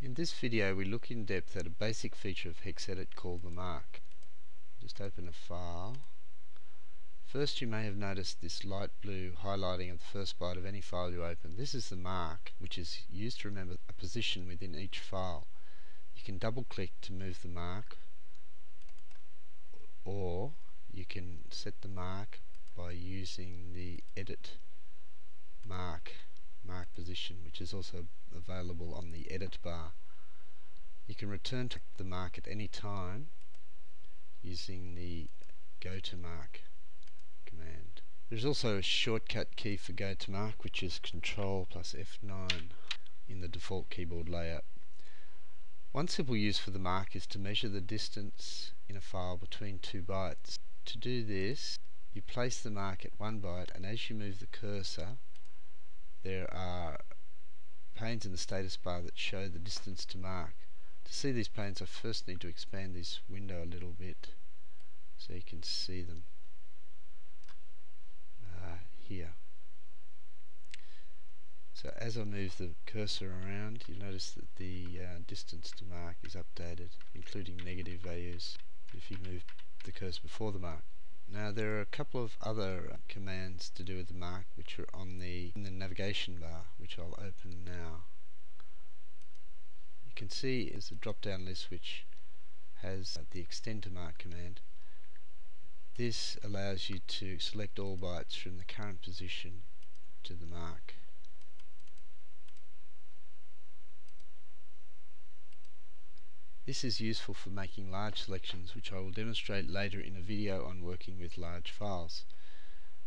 In this video we look in depth at a basic feature of HexEdit called the mark. Just open a file. First, you may have noticed this light blue highlighting of the first byte of any file you open. This is the mark, which is used to remember a position within each file. You can double click to move the mark, or you can set the mark by using the EditMark position, which is also available on the edit bar. You can return to the mark at any time using the go to mark command. There's also a shortcut key for go to mark, which is Ctrl plus F9 in the default keyboard layout. One simple use for the mark is to measure the distance in a file between 2 bytes. To do this, you place the mark at 1 byte, and as you move the cursor, there are panes in the status bar that show the distance to mark. To see these panes, I first need to expand this window a little bit so you can see them here. So as I move the cursor around, you'll notice that the distance to mark is updated, including negative values if you move the cursor before the mark. Now there are a couple of other commands to do with the mark which are in the navigation bar, which I'll open now. You can see there's a drop down list which has the extend to mark command. This allows you to select all bytes from the current position to the mark. This is useful for making large selections, which I will demonstrate later in a video on working with large files.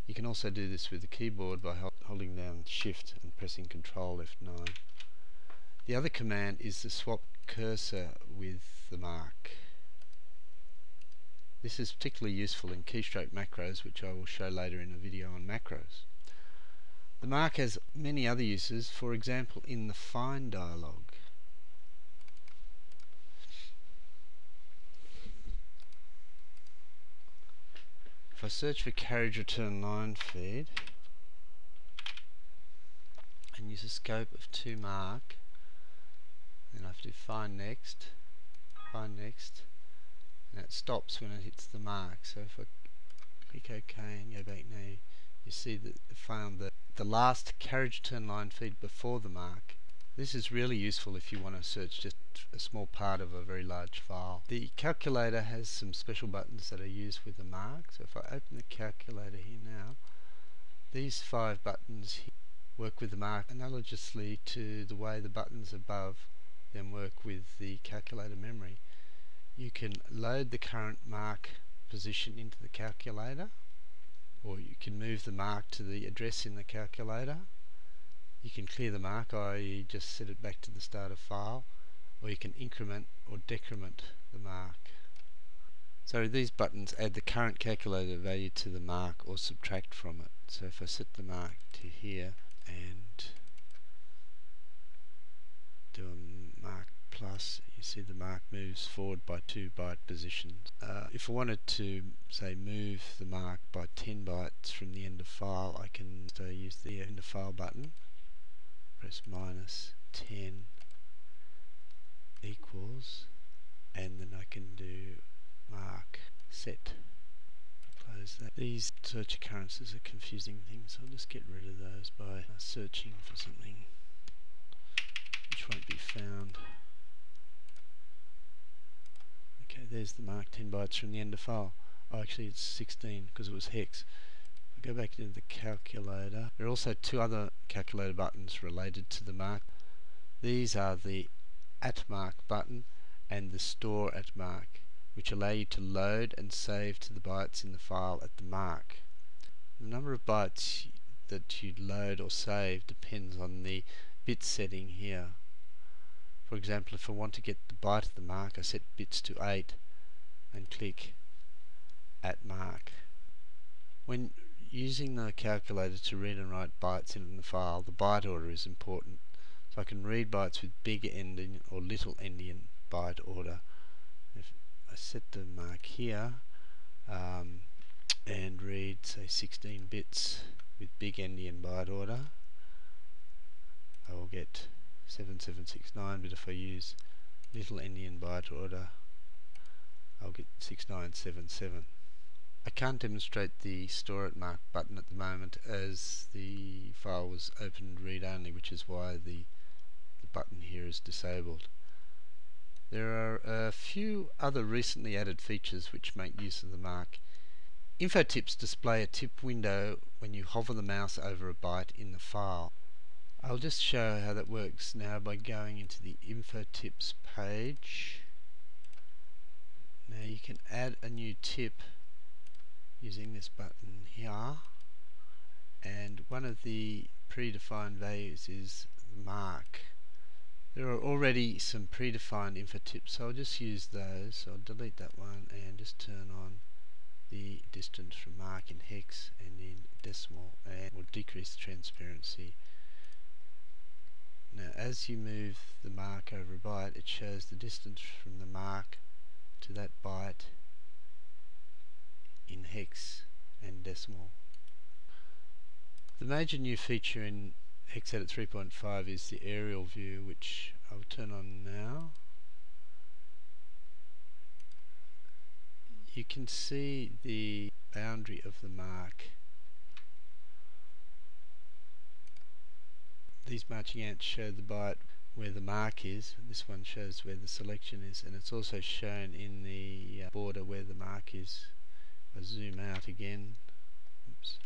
You can also do this with the keyboard by holding down Shift and pressing Ctrl F9. The other command is to swap cursor with the mark. This is particularly useful in keystroke macros, which I will show later in a video on macros. The mark has many other uses, for example in the Find dialog. If I search for carriage return line feed and use a scope of 2 mark, then I have to find next, and it stops when it hits the mark. So if I click OK and go back now, you see that it found the last carriage return line feed before the mark. This is really useful if you want to search just a small part of a very large file. The calculator has some special buttons that are used with the mark. So if I open the calculator here now, these 5 buttons here work with the mark analogously to the way the buttons above them work with the calculator memory. You can load the current mark position into the calculator, or you can move the mark to the address in the calculator. You can clear the mark, i.e. just set it back to the start of file, or you can increment or decrement the mark. So these buttons add the current calculator value to the mark or subtract from it. So if I set the mark to here and do a mark plus, you see the mark moves forward by 2 byte positions. If I wanted to, say, move the mark by 10 bytes from the end of file, I can use the end of file button, press -10 equals, and then I can do mark set. Close that. These search occurrences are confusing things, so I'll just get rid of those by searching for something which won't be found. Okay, there's the mark 10 bytes from the end of file. Oh, actually it's 16 because it was hex. Go back into the calculator. There are also 2 other calculator buttons related to the mark. These are the @mark button and the store @mark, which allow you to load and save to the bytes in the file at the mark. The number of bytes that you load or save depends on the bit setting here. For example, if I want to get the byte of the mark, I set bits to 8 and click @mark. When using the calculator to read and write bytes in the file, the byte order is important. So I can read bytes with big endian or little endian byte order. If I set the mark here and read, say, 16 bits with big endian byte order, I will get 7769, but if I use little endian byte order, I'll get 6977. I can't demonstrate the Store at Mark button at the moment as the file was opened read-only, which is why the button here is disabled. There are a few other recently added features which make use of the mark. Info tips display a tip window when you hover the mouse over a byte in the file. I'll just show how that works now by going into the info tips page. Now you can add a new tip using this button here, and one of the predefined values is the mark. There are already some predefined info tips, so I'll just use those. So I'll delete that one and just turn on the distance from mark in hex and in decimal, and we'll decrease the transparency. Now as you move the mark over a byte, it shows the distance from the mark to that byte in hex and decimal. The major new feature in HexEdit 3.5 is the aerial view, which I'll turn on now. You can see the boundary of the mark. These marching ants show the byte where the mark is. This one shows where the selection is, and it's also shown in the border where the mark is. If I zoom out again, oops.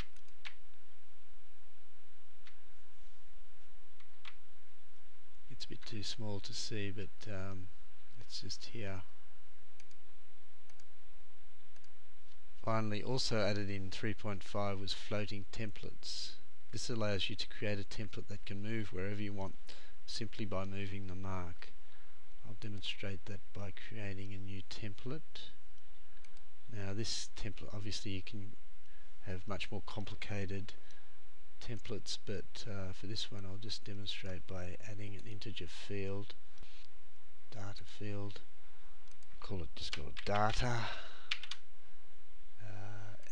It's a bit too small to see, but it's just here. Finally, also added in 3.5 was floating templates. This allows you to create a template that can move wherever you want simply by moving the mark. I'll demonstrate that by creating a new template. Now this template, obviously you can have much more complicated templates, but for this one I'll just demonstrate by adding an integer field, data field. Just call it data,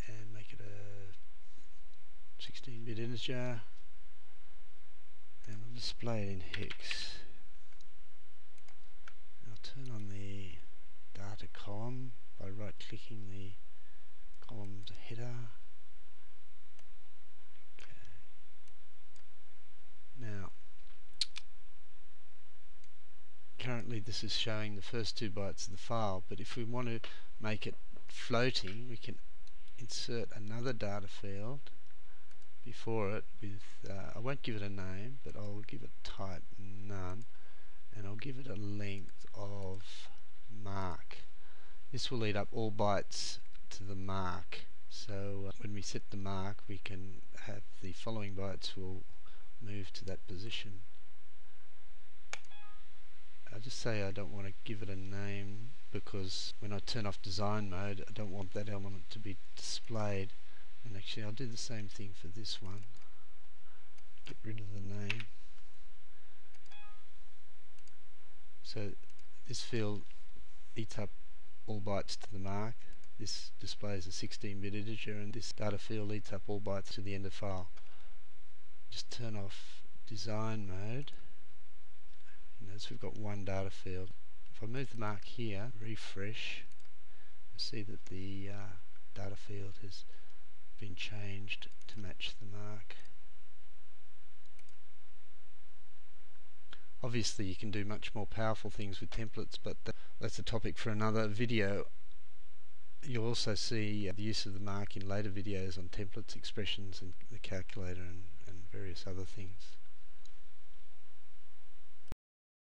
and make it a 16-bit integer, and I'll display it in hex. I'll turn on the data column by right-clicking the column's header. Now, currently this is showing the first 2 bytes of the file, but if we want to make it floating, we can insert another data field before it with, I won't give it a name, but I'll give it type none, and I'll give it a length of mark. This will lead up all bytes to the mark, so when we set the mark, we can have the following bytes will move to that position. I'll just say I don't want to give it a name because when I turn off design mode, I don't want that element to be displayed. And actually I'll do the same thing for this one. Get rid of the name. So this field eats up all bytes to the mark. This displays a 16-bit integer, and this data field eats up all bytes to the end of file. Just turn off design mode. Notice we've got one data field. If I move the mark here, refresh, you'll see that the data field has been changed to match the mark. Obviously you can do much more powerful things with templates, but that's a topic for another video. You'll also see the use of the mark in later videos on templates, expressions, and the calculator, and various other things.